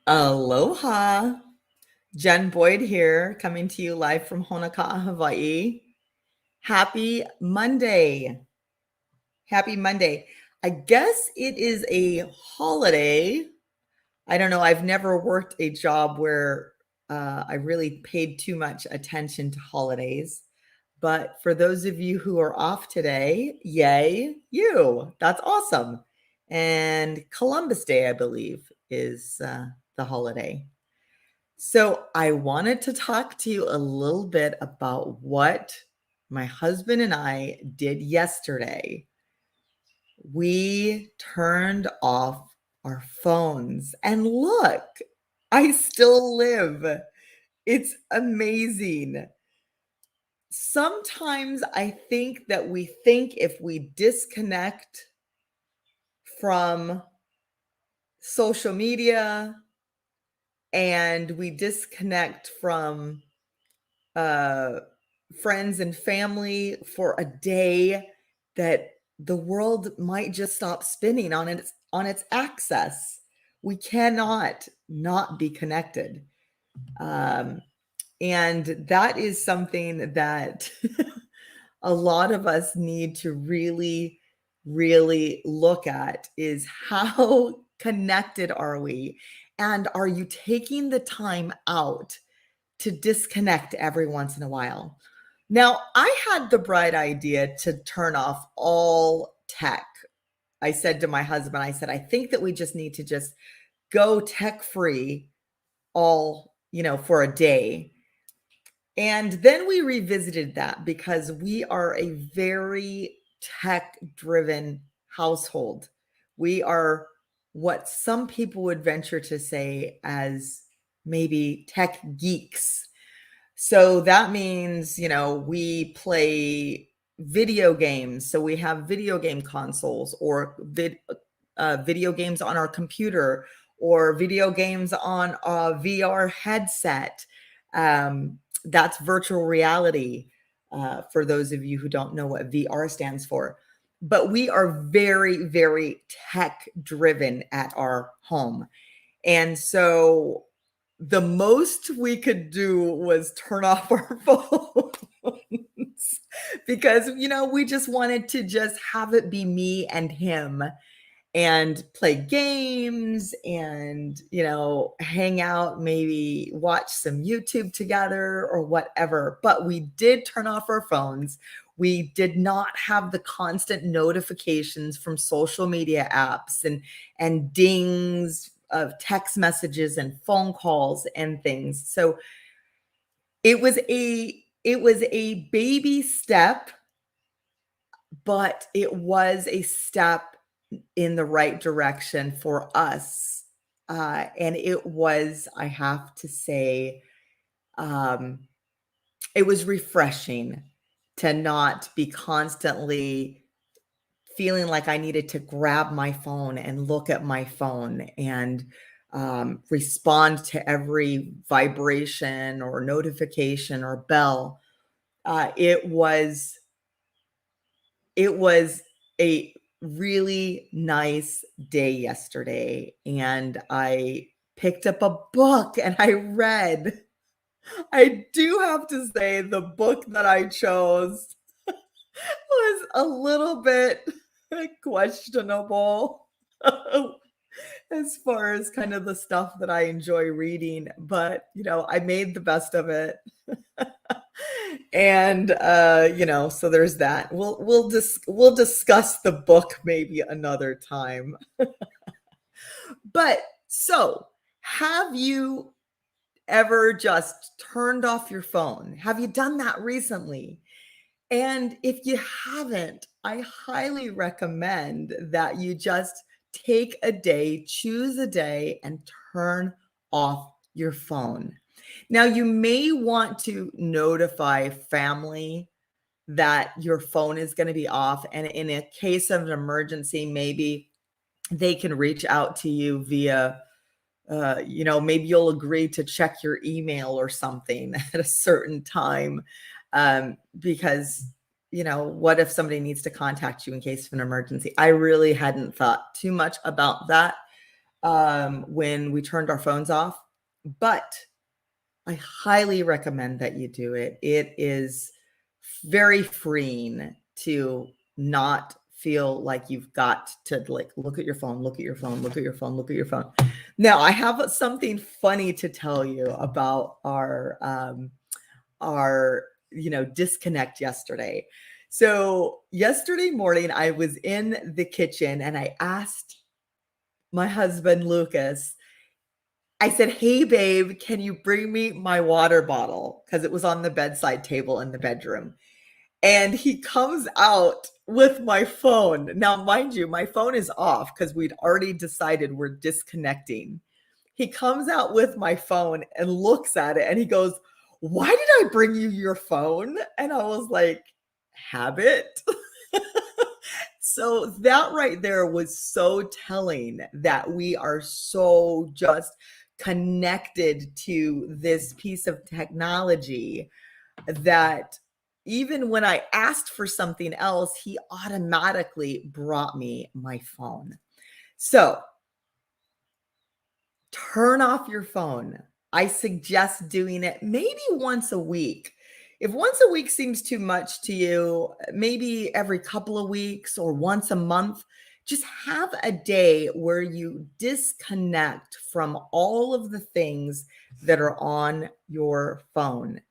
Aloha. Jen Boyd here, coming to you live from Honoka'a, Hawaii. Happy Monday. Happy Monday. I guess it is a holiday. I don't know. I've never worked a job where I really paid too much attention to holidays. But for those of you who are off today, yay, you. That's awesome. And Columbus Day, I believe, is the holiday. So I wanted to talk to you a little bit about what my husband and I did yesterday. We turned off our phones, and look, I still live. It's amazing. Sometimes I think that we think if we disconnect from social media and we disconnect from uh, friends and family for a day, that the world might just stop spinning on its axis. We cannot not be connected. Um, and that is something that a lot of us need to really look at, is how connected are we? And are you taking the time out to disconnect every once in a while? Now, I had the bright idea to turn off all tech. I said to my husband, I said, I think that we just need to just go tech free all, for a day. And then we revisited that because we are a very tech driven household. We are what some people would venture to say as maybe tech geeks. So that means, we play video games. So we have video game consoles or video games on our computer or video games on a VR headset. That's virtual reality, for those of you who don't know what VR stands for. But we are very, very tech driven at our home. And so the most we could do was turn off our phones because, we just wanted to just have it be me and him and play games and, hang out, maybe watch some YouTube together or whatever. But we did turn off our phones. We did not have the constant notifications from social media apps and dings of text messages and phone calls and things. So it was a baby step, but it was a step in the right direction for us. And it was, I have to say, um, it was refreshing to not be constantly feeling like I needed to grab my phone and look at my phone and respond to every vibration or notification or bell. It was a really nice day yesterday, and I picked up a book and I read. I do have to say the book that I chose was a little bit questionable as far as kind of the stuff that I enjoy reading, but I made the best of it. And so there's that. We'll discuss the book maybe another time. But so, have you ever just turned off your phone? Have you done that recently? And if you haven't, I highly recommend that you just take a day, choose a day, and turn off your phone. Now, you may want to notify family that your phone is going to be off. And in a case of an emergency, maybe they can reach out to you via, maybe you'll agree to check your email or something at a certain time. Because, what if somebody needs to contact you in case of an emergency? I really hadn't thought too much about that. when we turned our phones off, but I highly recommend that you do it. It is very freeing to not feel like you've got to like look at your phone, look at your phone, look at your phone, look at your phone. Now, I have something funny to tell you about our disconnect yesterday. So, yesterday morning I was in the kitchen and I asked my husband Lucas, I said, "Hey, babe, can you bring me my water bottle?" Because it was on the bedside table in the bedroom. And he comes out with my phone. Now, mind you, my phone is off because we'd already decided we're disconnecting. He comes out with my phone and looks at it and he goes, "Why did I bring you your phone?" And I was like, "Habit." So that right there was so telling that we are so just connected to this piece of technology that even when I asked for something else, he automatically brought me my phone. So turn off your phone. I suggest doing it maybe once a week. If once a week seems too much to you, maybe every couple of weeks or once a month, just have a day where you disconnect from all of the things that are on your phone.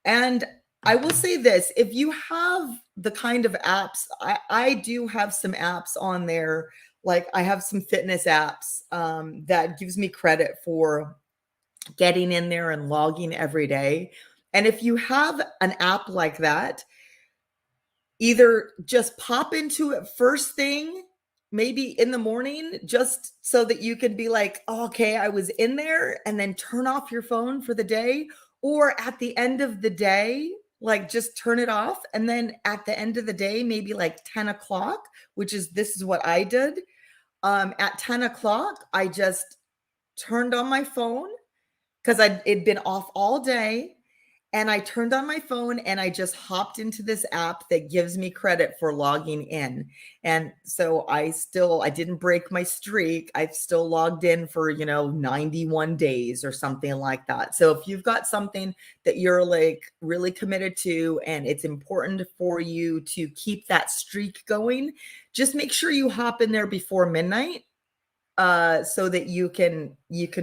And I will say this, if you have the kind of apps, I do have some apps on there. Like I have some fitness apps that gives me credit for getting in there and logging every day. And if you have an app like that, either just pop into it first thing, maybe in the morning, just so that you can be like, "Oh, okay, I was in there," and then turn off your phone for the day. Or at the end of the day, like just turn it off. And then at the end of the day, maybe like 10 o'clock, which is this is what I did. At 10 o'clock, I just turned on my phone because it'd been off all day. And I turned on my phone and I just hopped into this app that gives me credit for logging in. And so I didn't break my streak. I've still logged in for, 91 days or something like that. So if you've got something that you're like really committed to and it's important for you to keep that streak going, just make sure you hop in there before midnight so that you can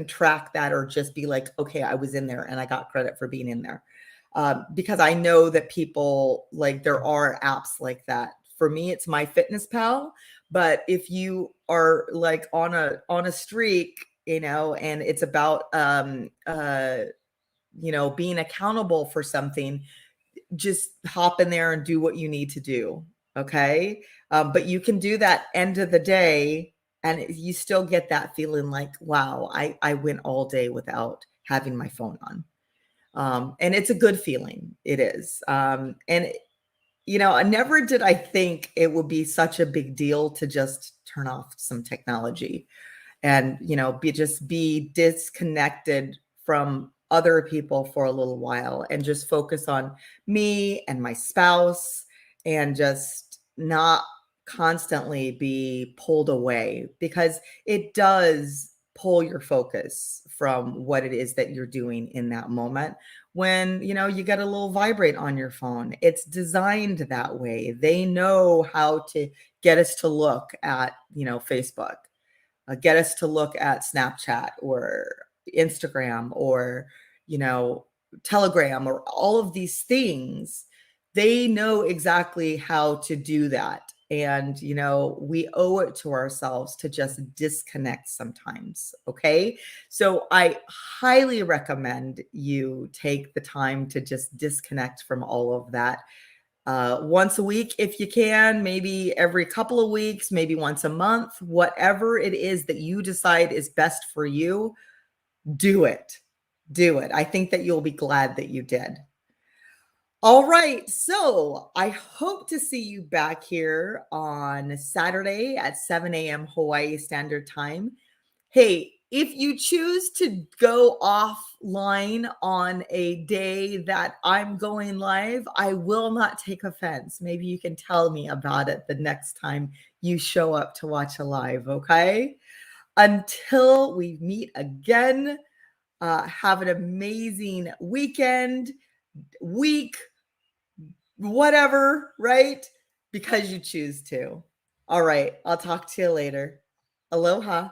track that or just be like, okay, I was in there and I got credit for being in there. Because I know that people like there are apps like that. For me, it's MyFitnessPal. But if you are like on a streak, and it's about being accountable for something, just hop in there and do what you need to do. Okay. But you can do that end of the day and you still get that feeling like, wow, I went all day without having my phone on. And it's a good feeling. It is. Never did I think it would be such a big deal to just turn off some technology and, be disconnected from other people for a little while and just focus on me and my spouse and just not constantly be pulled away because it does pull your focus from what it is that you're doing in that moment when you get a little vibrate on your phone. It's designed that way. They know how to get us to look at Facebook, get us to look at Snapchat or Instagram or, you know, Telegram or all of these things. They know exactly how to do that. And, we owe it to ourselves to just disconnect sometimes. Okay. So I highly recommend you take the time to just disconnect from all of that once a week if you can, maybe every couple of weeks, maybe once a month, whatever it is that you decide is best for you, do it. Do it. I think that you'll be glad that you did. All right. So I hope to see you back here on Saturday at 7 a.m. Hawaii Standard Time. Hey, if you choose to go offline on a day that I'm going live, I will not take offense. Maybe you can tell me about it the next time you show up to watch a live, okay? Until we meet again, have an amazing weekend, week, whatever, right? Because you choose to. All right. I'll talk to you later. Aloha.